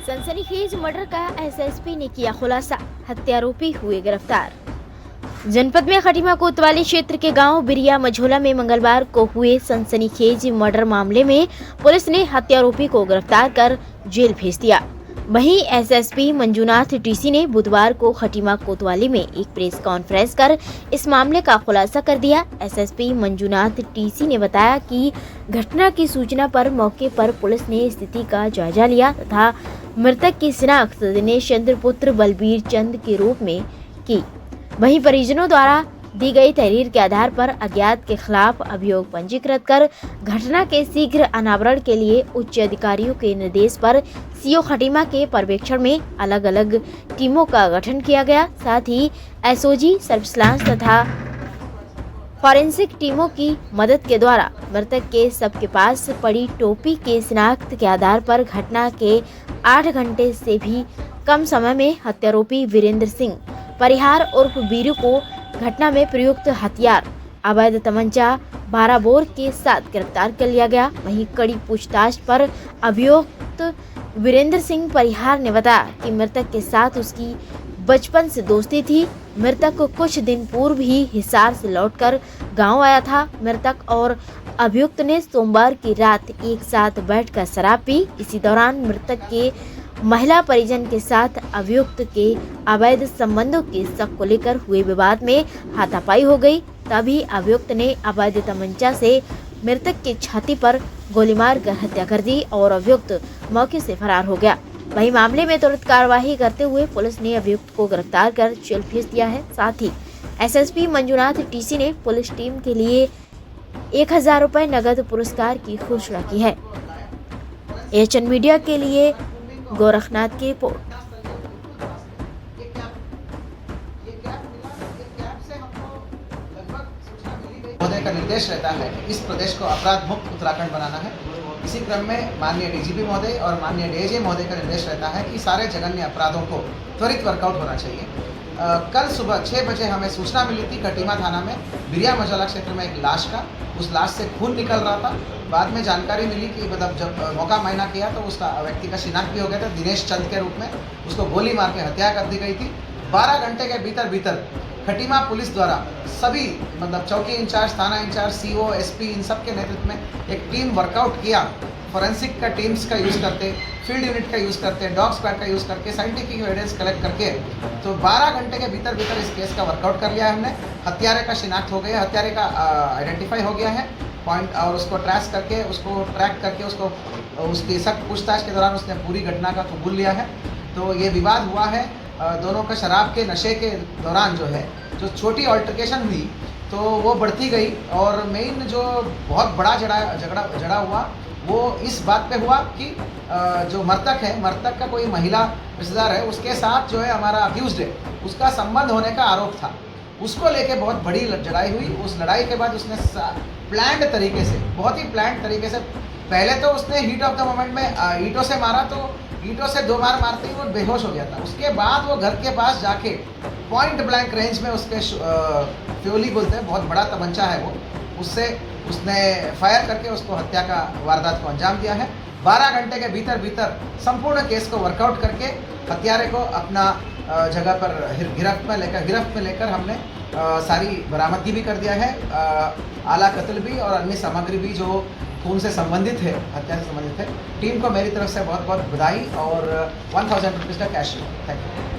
सनसनीखेज मर्डर का एसएसपी ने किया खुलासा, हत्यारोपी हुए गिरफ्तार। जनपद में खटीमा कोतवाली क्षेत्र के गांव बिरिया मझोला में मंगलवार को हुए सनसनीखेज मर्डर मामले में पुलिस ने हत्यारोपी को गिरफ्तार कर जेल भेज दिया। वहीं एसएसपी मंजूनाथ टीसी ने बुधवार को खटीमा कोतवाली में एक प्रेस कॉन्फ्रेंस कर इस मामले का खुलासा कर दिया। एसएसपी मंजूनाथ टीसी ने बताया कि घटना की सूचना पर मौके पर पुलिस ने स्थिति का जायजा लिया तथा मृतक की शिनाख्त दिनेश चंद्र पुत्र बलबीर चंद के रूप में की। वहीं परिजनों द्वारा दी गई तहरीर के आधार पर अज्ञात के खिलाफ अभियोग पंजीकृत कर घटना के शीघ्र अनावरण के लिए उच्च अधिकारियों के निर्देश पर सीओ खटीमा के पर्यवेक्षण में अलग अलग टीमों का गठन किया गया। साथ ही एसओजी, सर्विलांस तथा फॉरेंसिक टीमों की मदद के द्वारा मृतक के सबके पास पड़ी टोपी के शिनाख्त के आधार पर घटना के 8 घंटे से भी कम समय में हत्यारोपी वीरेंद्र सिंह परिहार उर्फ बीरू को घटना में प्रयुक्त हथियार अवैध तमंचा 12 बोर के साथ गिरफ्तार कर लिया गया। वहीं कड़ी पूछताछ पर अभियुक्त वीरेंद्र सिंह परिहार ने बताया कि मृतक के साथ उसकी बचपन से दोस्ती थी। मृतक कुछ दिन पूर्व ही हिसार से लौटकर गांव आया था। मृतक और अभियुक्त ने सोमवार की रात एक साथ बैठकर शराब पी। इसी दौरान मृतक के महिला परिजन के साथ अभियुक्त के अवैध संबंधों के शक को लेकर हुए विवाद में हाथापाई हो गई। तभी अभियुक्त ने अवैध तमंचा से मृतक की छाती पर गोली मारकर हत्या कर दी और अभियुक्त मौके से फरार हो गया। वहीं मामले में तुरंत कार्रवाई करते हुए पुलिस ने अभियुक्त को गिरफ्तार कर जेल भेज दिया है। साथ ही एसएसपी मंजूनाथ टीसी ने पुलिस टीम के लिए 1000 रुपए नगद पुरस्कार की घोषणा की है। एचएन मीडिया के लिए गोरखनाथ की रिपोर्ट। महोदय का निर्देश रहता है कि इस प्रदेश को अपराध मुक्त उत्तराखंड बनाना है। इसी क्रम में माननीय डीजीपी महोदय और माननीय डीआईजी महोदय का निर्देश रहता है कि सारे जघन्य अपराधों को त्वरित वर्कआउट होना चाहिए। कल सुबह 6 बजे हमें सूचना मिली थी खटीमा थाना में बिरिया मझोला क्षेत्र में एक लाश का, उस लाश से खून निकल रहा था। बाद में जानकारी मिली कि मतलब जब मौका मायना किया तो उसका व्यक्ति का शिनाख्त भी हो गया था। दिनेश चंद के रूप में उसको गोली मार के हत्या कर दी गई थी। 12 घंटे के भीतर खटीमा पुलिस द्वारा सभी मतलब चौकी इंचार्ज, थाना इंचार्ज, सीओ, एसपी इन सब के नेतृत्व में एक टीम वर्कआउट किया। फॉरेंसिक का टीम्स का यूज़ करते, फील्ड यूनिट का यूज़ करते, डॉग स्क्वाड का यूज़ करके साइंटिफिक एविडेंस कलेक्ट करके तो 12 घंटे के भीतर इस केस का वर्कआउट कर लिया है हमने। हत्यारे का शिनाख्त हो गया, हत्यारे का आइडेंटिफाई हो गया है पॉइंट और उसको ट्रैक करके उसको उसकी सख्त पूछताछ के दौरान उसने पूरी घटना का कबूल लिया है। तो ये विवाद हुआ है दोनों का शराब के नशे के दौरान जो छोटी ऑल्टरकेशन हुई तो वो बढ़ती गई और मेन जो बहुत बड़ा झगड़ा हुआ वो इस बात पे हुआ कि जो मृतक का कोई महिला रिश्तेदार है उसके साथ जो है हमारा अक्यूज्ड है उसका संबंध होने का आरोप था। उसको लेके बहुत बड़ी लड़ाई हुई। उस लड़ाई के बाद उसने बहुत ही प्लान्ड तरीके से पहले तो उसने हीट ऑफ द मोमेंट में ईंटों से मारा, तो ईंटों से 2 बार मारते ही वो बेहोश हो गया था। उसके बाद वो घर के पास जाके पॉइंट ब्लैंक रेंज में उसके फ्योली बोलते हैं, बहुत बड़ा तमंचा है वो, उससे उसने फायर करके उसको हत्या का वारदात को अंजाम दिया है। 12 घंटे के भीतर संपूर्ण केस को वर्कआउट करके हत्यारे को अपना जगह पर गिरफ्त में लेकर हमने सारी बरामदगी भी कर दिया है। आला कत्ल भी और अन्य सामग्री भी जो खून से संबंधित है, हत्या से संबंधित है। टीम को मेरी तरफ से बहुत बहुत बधाई और 1000 रुपीज़ का कैश। Thank you.